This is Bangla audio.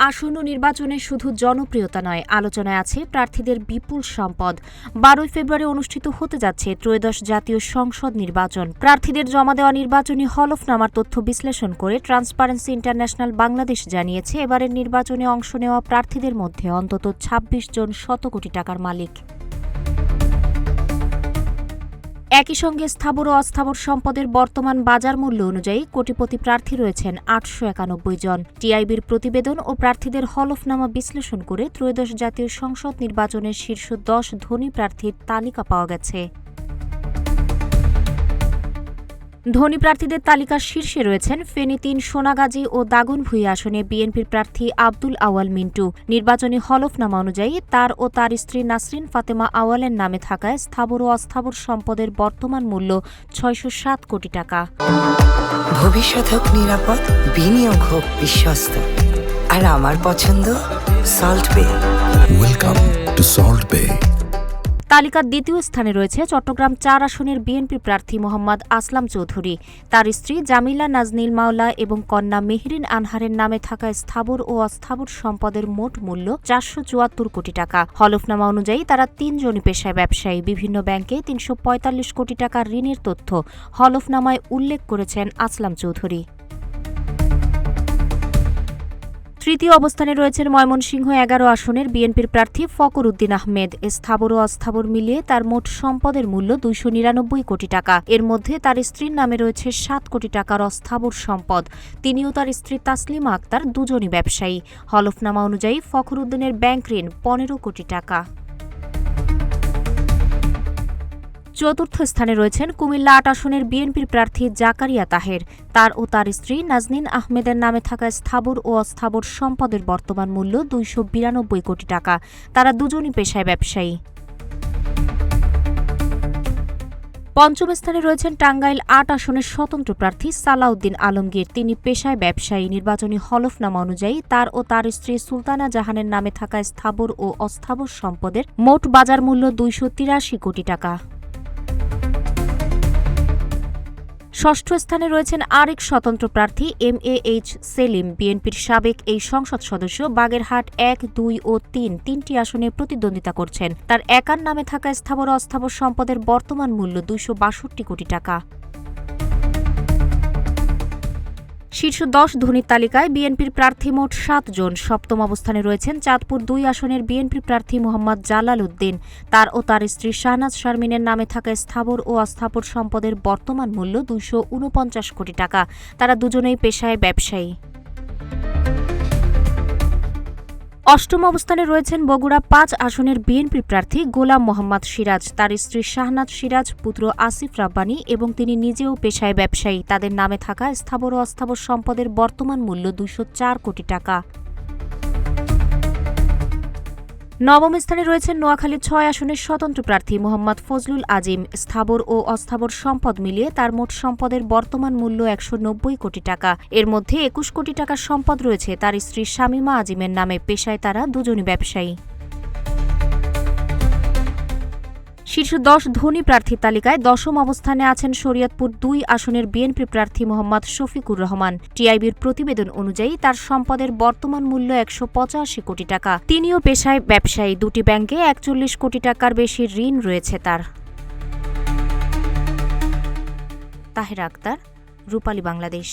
আসন্ন নির্বাচনে শুধু জনপ্রিয়তা নয়, আলোচনায় আছে প্রার্থীদের বিপুল সম্পদ। 12 ফেব্রুয়ারি অনুষ্ঠিত হতে যাচ্ছে ত্রয়োদশ জাতীয় সংসদ নির্বাচন। প্রার্থীদের জমা দেওয়া নির্বাচনী হলফনামার তথ্য বিশ্লেষণ করে ট্রান্সপারেন্সি ইন্টারন্যাশনাল বাংলাদেশ জানিয়েছে, এবারের নির্বাচনে অংশ নেওয়া প্রার্থীদের মধ্যে অন্তত ২৬ জন শত কোটি টাকার মালিক। একই সঙ্গে স্থাবর ও অস্থাবর সম্পদের বর্তমান বাজার মূল্য অনুযায়ী কোটিপতি প্রার্থী রয়েছেন ৮৯১ জন। টিআইবির প্রতিবেদন ও প্রার্থীদের হলফনামা বিশ্লেষণ করে ত্রয়োদশ জাতীয় সংসদ নির্বাচনের শীর্ষ ১০ ধনী প্রার্থীর তালিকা পাওয়া গেছে। ধনী প্রার্থীদের তালিকার শীর্ষে রয়েছেন ফেনী ৩, সোনাগাজী ও দাগনভূঞা আসনে বিএনপির প্রার্থী আব্দুল আওয়াল মিন্টু। নির্বাচনী হলফনামা অনুযায়ী তার ও তার স্ত্রী নাসরিন ফাতেমা আওয়ালের নামে থাকায় স্থাবর ও অস্থাবর সম্পদের বর্তমান মূল্য ৬০৭ কোটি টাকা। ভবিষ্যৎ হোক নিরাপদ, বিনিয়োগ হোক বিশ্বস্ত, আর আমার পছন্দ সল্ট বে। ওয়েলকাম টু সল্ট বে। তালিকার দ্বিতীয় স্থানে রয়েছে চট্টগ্রাম ৪ আসনের বিএনপি প্রার্থী মোহাম্মদ আসলাম চৌধুরী। তার স্ত্রী জামিলা নাজনীল মাওলা এবং কন্যা মেহরিন আনহারের নামে থাকা স্থাবর ও অস্থাবর সম্পদের মোট মূল্য ৪৭৪ কোটি টাকা। হলফনামা অনুযায়ী তারা ৩ জনই পেশায় ব্যবসায়ী। বিভিন্ন ব্যাংকে ৩৪৫ কোটি টাকার ঋণের তথ্য হলফনামায় উল্লেখ করেছেন আসলাম চৌধুরী। তৃতীয় অবস্থানে রয়েছেন ময়মনসিংহ ১১ আসনের বিএনপির প্রার্থী ফখর উদ্দিন আহমেদ। স্থাবর ও অস্থাবর মিলিয়ে তার মোট সম্পদের মূল্য ২৯৯ কোটি টাকা। এর মধ্যে তার স্ত্রীর নামে রয়েছে ৭ কোটি টাকার অস্থাবর সম্পদ। তিনি ও তার স্ত্রী তাসলিমা আক্তার দুজনই ব্যবসায়ী। হলফনামা অনুযায়ী ফখর উদ্দিনের ব্যাংক ঋণ ১৫ কোটি টাকা। চতুর্থ স্থানে রয়েছেন কুমিল্লা ৮ আসনের বিএনপির প্রার্থী জাকারিয়া তাহের। তার ও তার স্ত্রী নাজনীন আহমেদের নামে থাকা স্থাবর ও অস্থাবর সম্পদের বর্তমান মূল্য ২৯২ কোটি টাকা। তারা দুজনই পেশায় ব্যবসায়ী। পঞ্চম স্থানে রয়েছেন টাঙ্গাইল ৮ আসনের স্বতন্ত্র প্রার্থী সালাউদ্দিন আলমগীর। তিনি পেশায় ব্যবসায়ী। নির্বাচনী হলফনামা অনুযায়ী তার ও তার স্ত্রী সুলতানা জাহানের নামে থাকা স্থাবর ও অস্থাবর সম্পদের মোট বাজার মূল্য ২৮৩ কোটি টাকা। ষষ্ঠ স্থানে রয়েছেন আরেক স্বতন্ত্র প্রার্থী MAH সেলিম। বিএনপির সাবেক এই সংসদ সদস্য বাগেরহাট ১, ২ ও ৩ তিনটি আসনে প্রতিদ্বন্দ্বিতা করছেন। তার একার নামে থাকা স্থাবর ও অস্থাবর সম্পদের বর্তমান মূল্য ২৬২ কোটি টাকা। শীর্ষ ১০ ধনীর তালিকায় বিএনপির প্রার্থী মোট ৭ জন। সপ্তম অবস্থানে রয়েছেন চাঁদপুর ২ আসনের বিএনপি প্রার্থী মোহাম্মদ জালাল উদ্দিন। তার ও তার স্ত্রী শাহনাজ শারমিনের নামে থাকা স্থাবর ও অস্থাবর সম্পদের বর্তমান মূল্য ২৪৯ কোটি টাকা। তারা দুজনেই পেশায় ব্যবসায়ী। অষ্টম অবস্থানে রয়েছেন বগুড়া ৫ আসনের বিএনপি প্রার্থী গোলাম মোহাম্মদ সিরাজ। তার স্ত্রী শাহনাজ সিরাজ, পুত্র আসিফ রাব্বানী এবং তিনি নিজেও পেশায় ব্যবসায়ী। তাদের নামে থাকা স্থাবর ও অস্থাবর সম্পদের বর্তমান মূল্য ২০৪ কোটি টাকা। নবম স্থানে রয়েছেন নোয়াখালী ৬ আসনের স্বতন্ত্র প্রার্থী মোহাম্মদ ফজলুল আজিম। স্থাবর ও অস্থাবর সম্পদ মিলিয়ে তার মোট সম্পদের বর্তমান মূল্য ১৯০ কোটি টাকা। এর মধ্যে ২১ কোটি টাকার সম্পদ রয়েছে তার স্ত্রী শামীমা আজিমের নামে। পেশায় তারা দুজনই ব্যবসায়ী। শীর্ষ ১০ ধনী প্রার্থীর তালিকায় ১০ম অবস্থানে আছেন শরীয়তপুর ২ আসনের বিএনপি প্রার্থী মোহাম্মদ শফিকুর রহমান। টিআইবির প্রতিবেদন অনুযায়ী তার সম্পদের বর্তমান মূল্য ১৮৫ কোটি টাকা। তিনিও পেশায় ব্যবসায়ী। দুটি ব্যাংকে ৪১ কোটি টাকার বেশি ঋণ রয়েছে তার। তাহেরা আক্তার, রূপালী বাংলাদেশ।